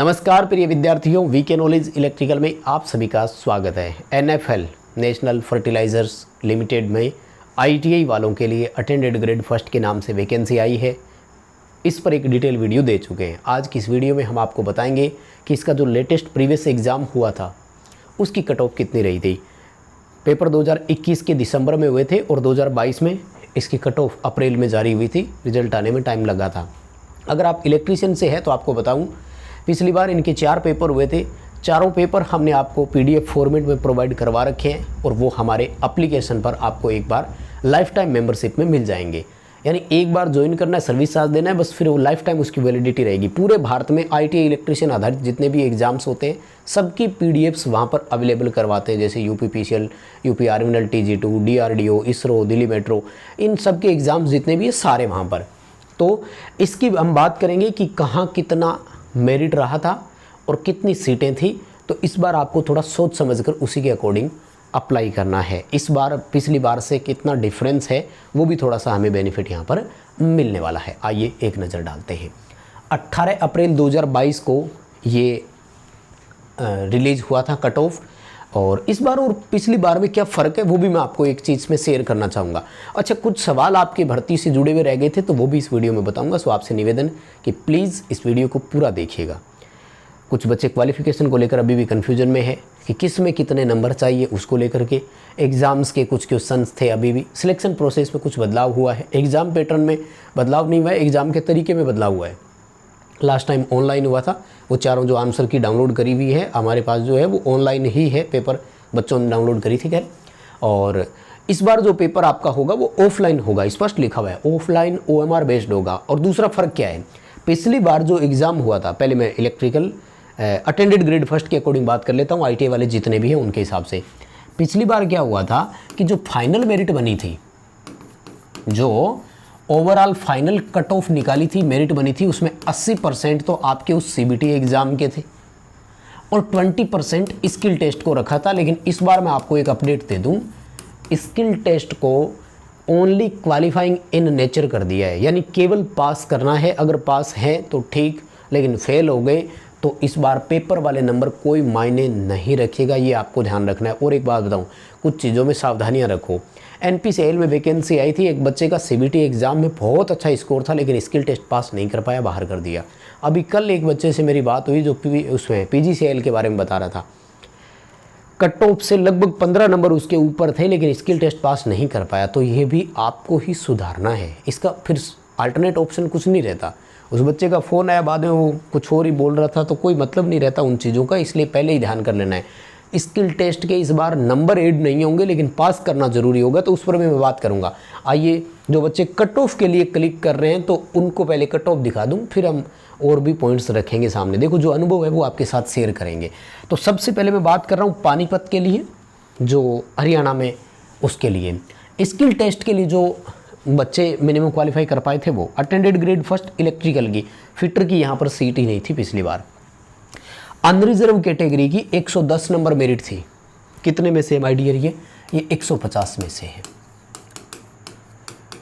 नमस्कार प्रिय विद्यार्थियों, वीके नॉलेज इलेक्ट्रिकल में आप सभी का स्वागत है। एनएफएल नेशनल फर्टिलाइजर्स लिमिटेड में आईटीआई वालों के लिए अटेंडेड ग्रेड फर्स्ट के नाम से वैकेंसी आई है। इस पर एक डिटेल वीडियो दे चुके हैं। आज की इस वीडियो में हम आपको बताएंगे कि इसका जो लेटेस्ट प्रीवियस एग्ज़ाम हुआ था उसकी कट ऑफ कितनी रही थी। पेपर 2021 के दिसंबर में हुए थे और 2022 में इसकी कट ऑफ अप्रैल में जारी हुई थी। रिजल्ट आने में टाइम लगा था। अगर आप इलेक्ट्रीशियन से हैं तो आपको बताऊं, पिछली बार इनके 4 पेपर हुए थे। चारों पेपर हमने आपको पीडीएफ फॉर्मेट में प्रोवाइड करवा रखे हैं और वो हमारे एप्लीकेशन पर आपको एक बार लाइफ टाइम मेंबरशिप में मिल जाएंगे। यानी एक बार ज्वाइन करना है, सर्विस चार्ज देना है, बस फिर वो लाइफ टाइम उसकी वैलिडिटी रहेगी। पूरे भारत में आईटीआई इलेक्ट्रीशियन आधारित जितने भी एग्जाम्स होते हैं सबकी पीडीएफ्स वहाँ पर अवेलेबल करवाते हैं। जैसे UPPCL, UP army TG2, DRDO, ISRO, Delhi metro, इन सब के एग्ज़ाम्स जितने भी है सारे वहाँ पर। तो इसकी हम बात करेंगे कि कहाँ कितना मेरिट रहा था और कितनी सीटें थी। तो इस बार आपको थोड़ा सोच समझकर उसी के अकॉर्डिंग अप्लाई करना है। इस बार पिछली बार से कितना डिफरेंस है वो भी थोड़ा सा हमें बेनिफिट यहाँ पर मिलने वाला है। आइए एक नज़र डालते हैं। 18 अप्रैल 2022 को ये रिलीज़ हुआ था कट ऑफ। और इस बार और पिछली बार में क्या फ़र्क है वो भी मैं आपको एक चीज़ में शेयर करना चाहूँगा। अच्छा, कुछ सवाल आपकी भर्ती से जुड़े हुए रह गए थे तो वो भी इस वीडियो में बताऊँगा। सो आपसे निवेदन कि प्लीज़ इस वीडियो को पूरा देखिएगा। कुछ बच्चे क्वालिफ़िकेशन को लेकर अभी भी कन्फ्यूजन में है कि किस में कितने नंबर चाहिए, उसको लेकर के एग्ज़ाम्स के कुछ क्वेश्चंस थे। अभी भी सिलेक्शन प्रोसेस में कुछ बदलाव हुआ है। एग्ज़ाम पैटर्न में बदलाव नहीं हुआ है, एग्ज़ाम के तरीके में बदलाव हुआ है। लास्ट टाइम ऑनलाइन हुआ था, वो चारों जो आंसर की डाउनलोड करी हुई है हमारे पास जो है वो ऑनलाइन ही है। पेपर बच्चों ने डाउनलोड करी थी खैर। और इस बार जो पेपर आपका होगा वो ऑफलाइन होगा, स्पष्ट लिखा हुआ है ऑफलाइन OMR बेस्ड होगा। और दूसरा फ़र्क क्या है, पिछली बार जो एग्ज़ाम हुआ था, पहले मैं इलेक्ट्रिकल अटेंडेड ग्रेड फर्स्ट के अकॉर्डिंग बात कर लेता हूँ, ITI वाले जितने भी हैं उनके हिसाब से। पिछली बार क्या हुआ था कि जो फाइनल मेरिट बनी थी, जो ओवरऑल फाइनल कट ऑफ निकाली थी, मेरिट बनी थी, उसमें 80% तो आपके उस CBT एग्ज़ाम के थे और 20% स्किल टेस्ट को रखा था। लेकिन इस बार मैं आपको एक अपडेट दे दूं, स्किल टेस्ट को ओनली क्वालिफाइंग इन नेचर कर दिया है। यानी केवल पास करना है, अगर पास है तो ठीक, लेकिन फेल हो गए तो इस बार पेपर वाले नंबर कोई मायने नहीं रखेगा। ये आपको ध्यान रखना है। और एक बात बताऊं, कुछ चीज़ों में सावधानियां रखो। NPCL में वैकेंसी आई थी, एक बच्चे का CBT एग्ज़ाम में बहुत अच्छा स्कोर था लेकिन स्किल टेस्ट पास नहीं कर पाया, बाहर कर दिया। अभी कल एक बच्चे से मेरी बात हुई जो उसमें PGCL के बारे में बता रहा था, कट ऑफ से लगभग 15 नंबर उसके ऊपर थे लेकिन स्किल टेस्ट पास नहीं कर पाया। तो ये भी आपको ही सुधारना है, इसका फिर अल्टरनेट ऑप्शन कुछ नहीं रहता। उस बच्चे का फ़ोन आया, बाद में वो कुछ और ही बोल रहा था, तो कोई मतलब नहीं रहता उन चीज़ों का, इसलिए पहले ही ध्यान कर लेना है। स्किल टेस्ट के इस बार नंबर ऐड नहीं होंगे लेकिन पास करना ज़रूरी होगा, तो उस पर मैं बात करूँगा। आइए, जो बच्चे कट ऑफ के लिए क्लिक कर रहे हैं तो उनको पहले कट ऑफ दिखा दूँ, फिर हम और भी पॉइंट्स रखेंगे सामने। देखो, जो अनुभव है वो आपके साथ शेयर करेंगे। तो सबसे पहले मैं बात कर रहा हूँ पानीपत के लिए, जो हरियाणा में, उसके लिए स्किल टेस्ट के लिए जो बच्चे मिनिमम क्वालिफाई कर पाए थे वो अटेंडेड ग्रेड फर्स्ट इलेक्ट्रिकल की, फिटर की यहाँ पर सीट ही नहीं थी पिछली बार। अनरिजर्व कैटेगरी की 110 नंबर मेरिट थी। कितने में से माय डियर? ये 150 में से है।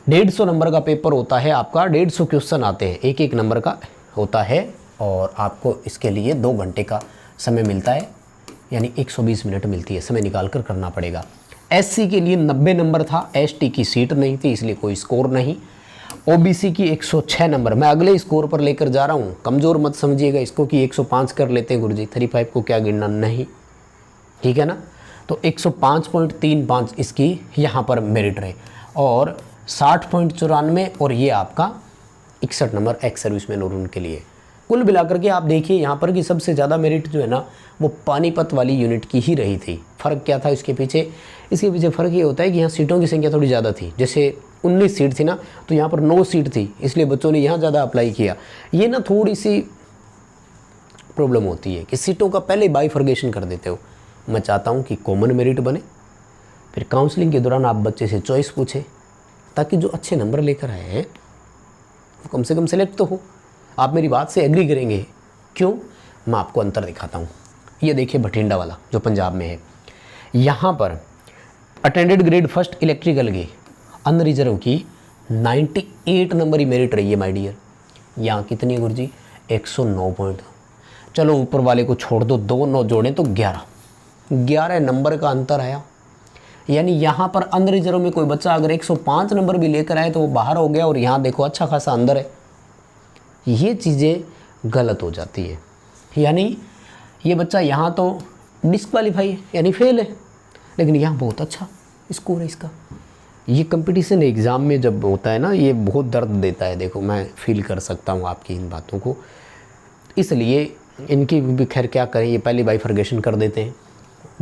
150 नंबर का पेपर होता है आपका, 150 क्वेश्चन आते हैं, एक नंबर का होता है और आपको इसके लिए 2 घंटे का समय मिलता है, यानी 120 मिनट मिलती है, समय निकाल कर करना पड़ेगा। SC के लिए 90 नंबर था, ST की सीट नहीं थी इसलिए कोई स्कोर नहीं। OBC की 106 नंबर, मैं अगले स्कोर पर लेकर जा रहा हूँ, कमज़ोर मत समझिएगा इसको कि 105 कर लेते हैं गुरुजी, 35 को क्या गिनना, नहीं, ठीक है ना। तो 105.35 इसकी यहाँ पर मेरिट रहे और 60.94 और ये आपका 61 नंबर एक्स सर्विसमैन और उनके लिए। कुल मिलाकर के आप देखिए यहाँ पर कि सबसे ज़्यादा मेरिट जो है ना वो पानीपत वाली यूनिट की ही रही थी। फ़र्क क्या था इसके पीछे? इसके पीछे फ़र्क ये होता है कि यहाँ सीटों की संख्या थोड़ी ज़्यादा थी। जैसे 19 सीट थी ना, तो यहाँ पर 9 सीट थी, इसलिए बच्चों ने यहाँ ज़्यादा अप्लाई किया। ये ना थोड़ी सी प्रॉब्लम होती है कि सीटों का पहले बाइफर्गेशन कर देते हो। मैं चाहता हूँ कि कॉमन मेरिट बने, फिर काउंसलिंग के दौरान आप बच्चे से चॉइस पूछें ताकि जो अच्छे नंबर लेकर आए हैं वो कम से कम सेलेक्ट तो हो। आप मेरी बात से एग्री करेंगे, क्यों? मैं आपको अंतर दिखाता हूँ। ये देखिए भटिंडा वाला जो पंजाब में है, यहाँ पर अटेंडेड ग्रेड फर्स्ट इलेक्ट्रिकल की अनरिजर्व की 98 नंबर ही मेरिट रही है माय डियर। यहाँ कितनी है गुरुजी? 109 पॉइंट। चलो ऊपर वाले को छोड़ दो, 2 9 जोड़ें तो 11 नंबर का अंतर आया। यानी यहाँ पर अनरिजर्व में कोई बच्चा अगर 105 नंबर भी लेकर आए तो वो बाहर हो गया, और यहाँ देखो अच्छा खासा अंदर है। ये चीज़ें गलत हो जाती है। यानी ये बच्चा यहाँ तो डिस्क्वालीफाई है, यानी फेल है, लेकिन यहाँ बहुत अच्छा स्कोर है इसका। ये कंपटीशन एग्ज़ाम में जब होता है ना, ये बहुत दर्द देता है। देखो मैं फील कर सकता हूँ आपकी इन बातों को, इसलिए इनकी भी खैर क्या करें, ये पहले बाइफर्गेशन कर देते हैं,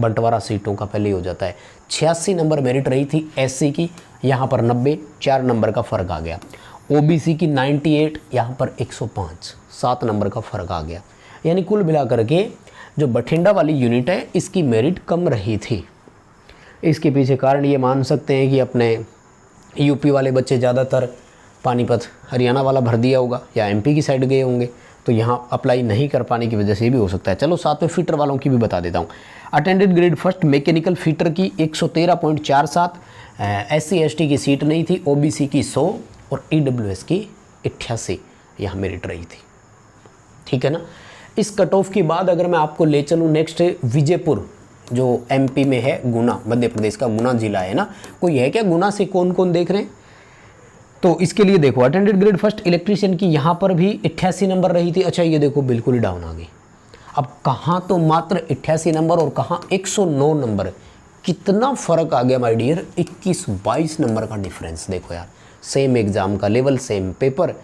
बंटवारा सीटों का पहले ही हो जाता है। 86 नंबर मेरिट रही थी एससी की, यहाँ पर 90, 4 नंबर का फ़र्क आ गया। ओबीसी की 98, यहाँ पर 105, 7 नंबर का फ़र्क आ गया। यानी कुल मिलाकर के जो बठिंडा वाली यूनिट है इसकी मेरिट कम रही थी। इसके पीछे कारण ये मान सकते हैं कि अपने यूपी वाले बच्चे ज़्यादातर पानीपत हरियाणा वाला भर दिया होगा, या एमपी की साइड गए होंगे, तो यहाँ अप्लाई नहीं कर पाने की वजह से भी हो सकता है। चलो साथ में फिटर वालों की भी बता देता हूँ। Attended grade first mechanical fitter की 113.47, SC ST की सीट नहीं थी, OBC की 100 और EWS की 88 यहाँ मेरिट रही थी। ठीक है ना। इस कट ऑफ के बाद अगर मैं आपको ले चलूँ नेक्स्ट विजयपुर, जो MP में है, गुना, मध्य प्रदेश का गुना जिला है ना। कोई है क्या गुना से कौन कौन देख रहे हैं? तो इसके लिए देखो अटेंडेड ग्रेड फर्स्ट इलेक्ट्रीशियन की यहाँ पर भी 88 नंबर रही थी। अच्छा ये देखो बिल्कुल ही डाउन आ गई। अब कहाँ तो मात्र 88 नंबर और कहाँ 109 नंबर, कितना फ़र्क आ गया माय डियर, 21-22 नंबर का डिफरेंस। देखो यार, सेम एग्ज़ाम का लेवल, सेम पेपर,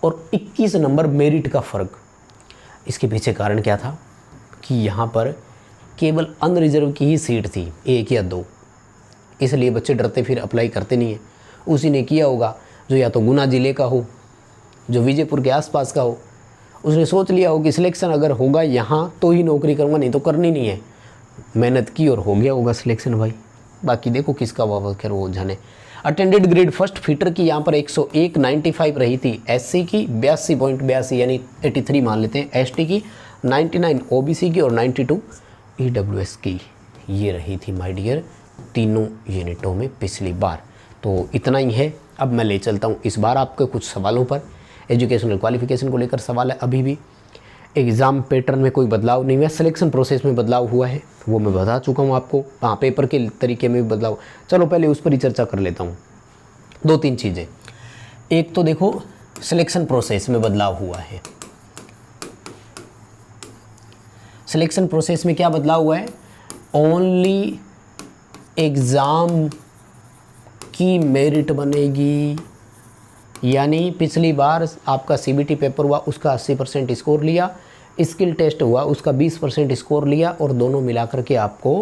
और 21 नंबर मेरिट का फ़र्क। इसके पीछे कारण क्या था कि यहाँ पर केवल अनरिजर्व की ही सीट थी, 1 या 2, इसलिए बच्चे डरते फिर अप्लाई करते नहीं हैं। उसी ने किया होगा जो या तो गुना ज़िले का हो, जो विजयपुर के आसपास का हो। उसने सोच लिया हो कि सिलेक्शन अगर होगा यहाँ तो ही नौकरी करूँगा, नहीं तो करनी नहीं है। मेहनत की और हो गया होगा सिलेक्शन भाई। बाकी देखो किसका वावा, खैर वो जाने। अटेंडेड ग्रेड फर्स्ट फिटर की यहाँ पर 101.95 रही थी, SC की 82.82 यानी 83 मान लेते हैं, ST की 99, OBC की और 92 EWS की। ये रही थी माय डियर तीनों यूनिटों में पिछली बार। तो इतना ही है। अब मैं ले चलता हूँ इस बार आपके कुछ सवालों पर। एजुकेशनल क्वालिफिकेशन को लेकर सवाल है अभी भी। एग्ज़ाम पैटर्न में कोई बदलाव नहीं हुआ, सिलेक्शन प्रोसेस में बदलाव हुआ है, वो मैं बता चुका हूँ आपको। हाँ, पेपर के तरीके में भी बदलाव। चलो पहले उस पर ही चर्चा कर लेता हूँ। 2-3 चीज़ें। एक तो देखो सिलेक्शन प्रोसेस में बदलाव हुआ है। सिलेक्शन प्रोसेस में क्या बदलाव हुआ है? ओनली एग्ज़ाम की मेरिट बनेगी। यानी पिछली बार आपका CBT पेपर हुआ, उसका 80% स्कोर लिया, स्किल टेस्ट हुआ, उसका 20% स्कोर लिया, और दोनों मिलाकर के आपको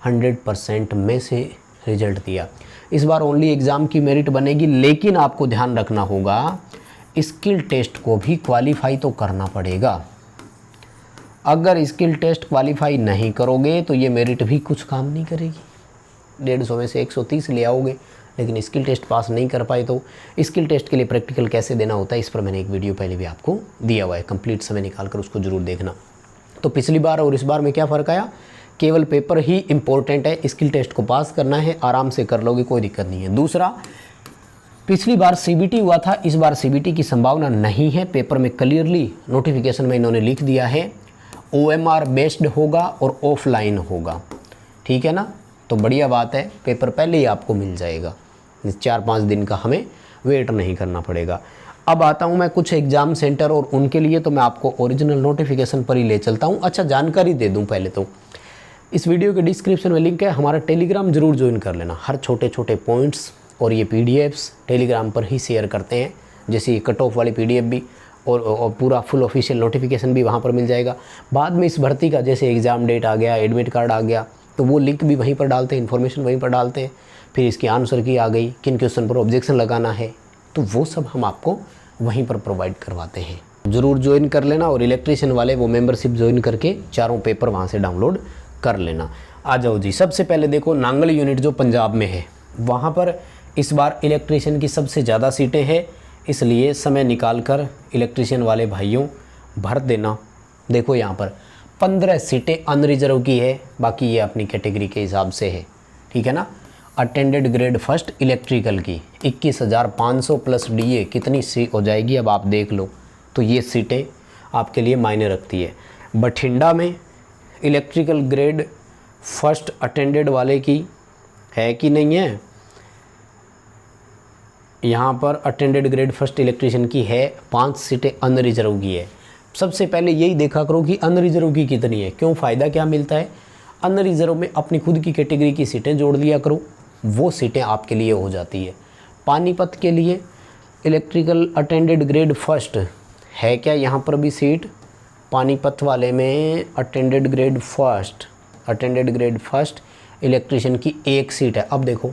100% में से रिजल्ट दिया। इस बार ओनली एग्ज़ाम की मेरिट बनेगी, लेकिन आपको ध्यान रखना होगा स्किल टेस्ट को भी क्वालिफाई तो करना पड़ेगा। अगर स्किल टेस्ट क्वालिफाई नहीं करोगे तो ये मेरिट भी कुछ काम नहीं करेगी। 150 में से 130 ले आओगे, लेकिन स्किल टेस्ट पास नहीं कर पाए तो स्किल टेस्ट के लिए प्रैक्टिकल कैसे देना होता है, इस पर मैंने एक वीडियो पहले भी आपको दिया हुआ है, कंप्लीट समय निकाल कर उसको ज़रूर देखना। तो पिछली बार और इस बार में क्या फ़र्क आया? केवल पेपर ही इम्पोर्टेंट है, स्किल टेस्ट को पास करना है, आराम से कर लोगे, कोई दिक्कत नहीं है। दूसरा, पिछली बार CBT हुआ था, इस बार CBT की संभावना नहीं है। पेपर में क्लियरली नोटिफिकेशन में इन्होंने लिख दिया है OMR बेस्ड होगा और ऑफलाइन होगा। ठीक है ना। तो बढ़िया बात है, पेपर पहले ही आपको मिल जाएगा, 4-5 दिन का हमें वेट नहीं करना पड़ेगा। अब आता हूँ मैं कुछ एग्ज़ाम सेंटर और उनके लिए, तो मैं आपको ओरिजिनल नोटिफिकेशन पर ही ले चलता हूँ। अच्छा जानकारी दे दूँ पहले तो, इस वीडियो के डिस्क्रिप्शन में लिंक है, हमारा टेलीग्राम ज़रूर ज्वाइन कर लेना। हर छोटे छोटे पॉइंट्स और ये PDFs टेलीग्राम पर ही शेयर करते हैं, जैसे कट ऑफ वाली PDF भी और पूरा फुल ऑफिशियल नोटिफिकेशन भी वहाँ पर मिल जाएगा। बाद में इस भर्ती का जैसे एग्ज़ाम डेट आ गया, एडमिट कार्ड आ गया, तो वो लिंक भी वहीं पर डालते हैं, इन्फॉर्मेशन वहीं पर डालते हैं। फिर इसकी आंसर की आ गई, किन क्वेश्चन पर ऑब्जेक्शन लगाना है, तो वो सब हम आपको वहीं पर प्रोवाइड करवाते हैं। ज़रूर ज्वाइन कर लेना, और इलेक्ट्रीशियन वाले वो मेंबरशिप ज्वाइन करके चारों पेपर वहाँ से डाउनलोड कर लेना। आ जाओ जी, सबसे पहले देखो नांगल यूनिट जो पंजाब में है, वहाँ पर इस बार इलेक्ट्रीशियन की सबसे ज़्यादा सीटें हैं, इसलिए समय निकाल कर इलेक्ट्रीशियन वाले भाइयों भर देना। देखो यहाँ पर 15 सीटें अनरिजर्व की है, बाकी ये अपनी कैटेगरी के हिसाब से है। ठीक है ना। अटेंडेड ग्रेड फर्स्ट इलेक्ट्रिकल की 21,500 प्लस DA कितनी सी हो जाएगी, अब आप देख लो। तो ये सीटें आपके लिए मायने रखती है। बठिंडा में इलेक्ट्रिकल ग्रेड फर्स्ट अटेंडेड वाले की है कि नहीं है? यहाँ पर अटेंडेड ग्रेड फर्स्ट इलेक्ट्रीशियन की है, 5 सीटें अनरिजर्व की है। सबसे पहले यही देखा करो कि अनरिजर्व की कितनी है। क्यों, फ़ायदा क्या मिलता है? अनरिजर्व में अपनी खुद की कैटेगरी की सीटें जोड़ लिया करो, वो सीटें आपके लिए हो जाती है। पानीपत के लिए इलेक्ट्रिकल अटेंडेड ग्रेड फर्स्ट है क्या यहाँ पर भी सीट? पानीपत वाले में अटेंडेड ग्रेड फर्स्ट इलेक्ट्रीशियन की 1 सीट है। अब देखो,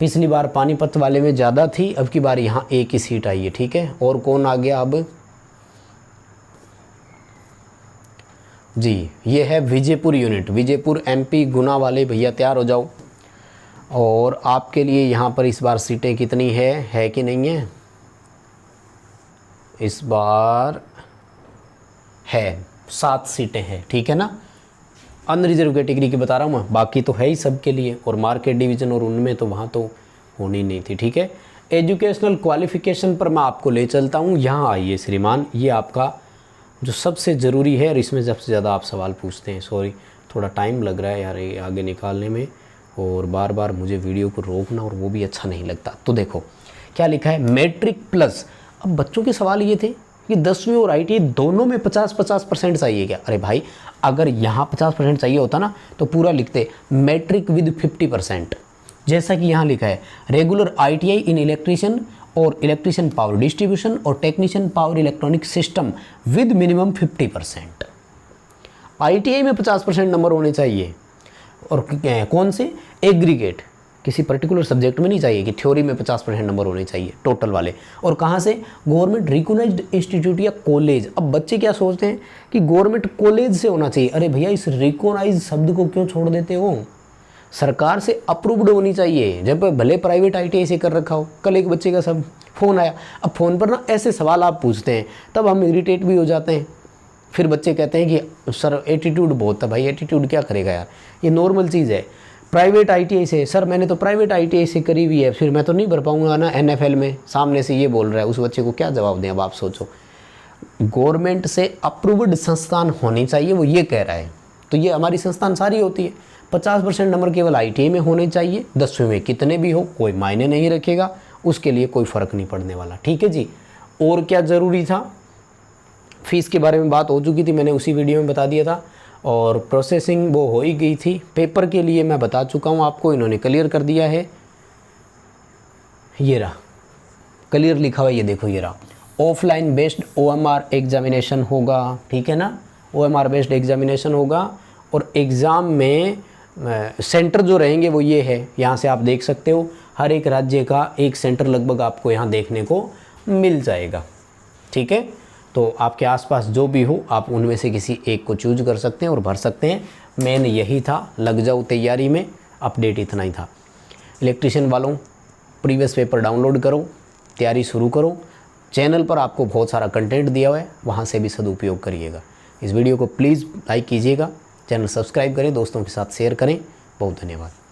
पिछली बार पानीपत वाले में ज़्यादा थी, अब की बार यहाँ 1 ही सीट आई है, ठीक है। और कौन आ गया अब जी? ये है विजयपुर यूनिट, विजयपुर MP गुना वाले भैया तैयार हो जाओ। और आपके लिए यहाँ पर इस बार सीटें कितनी है कि नहीं है? इस बार है 7 सीटें हैं, ठीक है ना। अनरिजर्व कैटेगरी की बता रहा हूँ मैं, बाकी तो है ही सबके लिए। और मार्केट डिवीज़न और उनमें तो वहाँ तो होनी नहीं थी, ठीक है। एजुकेशनल क्वालिफ़िकेशन पर मैं आपको ले चलता हूँ। यहाँ आइए श्रीमान, ये आपका जो सबसे ज़रूरी है और इसमें सबसे ज़्यादा आप सवाल पूछते हैं। सॉरी, थोड़ा टाइम लग रहा है यार ये आगे निकालने में, और बार बार मुझे वीडियो को रोकना और वो भी अच्छा नहीं लगता। तो देखो क्या लिखा है, मैट्रिक प्लस। अब बच्चों के सवाल ये थे कि 10वीं और ITI दोनों में 50-50% चाहिए क्या? अरे भाई, अगर यहाँ 50% चाहिए होता ना तो पूरा लिखते मैट्रिक विद 50%, जैसा कि यहाँ लिखा है रेगुलर ITI इन इलेक्ट्रीशियन और इलेक्ट्रीशियन पावर डिस्ट्रीब्यूशन और technician power electronic system with minimum 50%। ITI में 50% नंबर होने चाहिए। और कौन से? एग्रीगेट, किसी पर्टिकुलर सब्जेक्ट में नहीं चाहिए कि थ्योरी में 50% नंबर होने चाहिए टोटल वाले। और कहाँ से? गवर्नमेंट रिकॉग्नाइज्ड इंस्टीट्यूट या कॉलेज। अब बच्चे क्या सोचते हैं कि गवर्नमेंट कॉलेज से होना चाहिए। अरे भैया, इस रिकॉग्नाइज शब्द को क्यों छोड़ देते हो? सरकार से अप्रूव्ड होनी चाहिए, जब भले प्राइवेट ITI से कर रखा हो। कल एक बच्चे का सब फ़ोन आया, अब फ़ोन पर ना ऐसे सवाल आप पूछते हैं, तब हम इरिटेट भी हो जाते हैं। फिर बच्चे कहते हैं कि सर एटीट्यूड बहुत है। भाई एटीट्यूड क्या करेगा यार, ये नॉर्मल चीज़ है। प्राइवेट ITI से, सर मैंने तो प्राइवेट ITI से करी हुई है, फिर मैं तो नहीं भर पाऊंगा ना NFL में। सामने से ये बोल रहा है, उस बच्चे को क्या जवाब दें? अब आप सोचो, गवर्नमेंट से अप्रूव्ड संस्थान होनी चाहिए, वो ये कह रहा है। तो ये हमारी संस्थान सारी होती है। 50% नंबर केवल ITI में होने चाहिए, 10वीं में कितने भी हो कोई मायने नहीं रखेगा, उसके लिए कोई फ़र्क नहीं पड़ने वाला, ठीक है जी। और क्या ज़रूरी था? फ़ीस के बारे में बात हो चुकी थी, मैंने उसी वीडियो में बता दिया था। और प्रोसेसिंग वो हो ही गई थी। पेपर के लिए मैं बता चुका हूँ आपको, इन्होंने क्लियर कर दिया है। ये रहा क्लियर लिखा हुआ, ये देखो ये रहा। ऑफलाइन बेस्ड OMR एग्जामिनेशन होगा, ठीक है ना। OMR बेस्ड एग्जामिनेशन होगा और एग्ज़ाम में सेंटर जो रहेंगे वो ये है, यहाँ से आप देख सकते हो। हर एक राज्य का एक सेंटर लगभग आपको यहाँ देखने को मिल जाएगा, ठीक है। तो आपके आसपास जो भी हो आप उनमें से किसी एक को चूज कर सकते हैं और भर सकते हैं। मेन यही था, लग जाओ तैयारी में। अपडेट इतना ही था। इलेक्ट्रीशियन वालों, प्रीवियस पेपर डाउनलोड करो, तैयारी शुरू करो। चैनल पर आपको बहुत सारा कंटेंट दिया हुआ है, वहाँ से भी सदुपयोग करिएगा। इस वीडियो को प्लीज़ लाइक कीजिएगा, चैनल सब्सक्राइब करें, दोस्तों के साथ शेयर करें। बहुत धन्यवाद।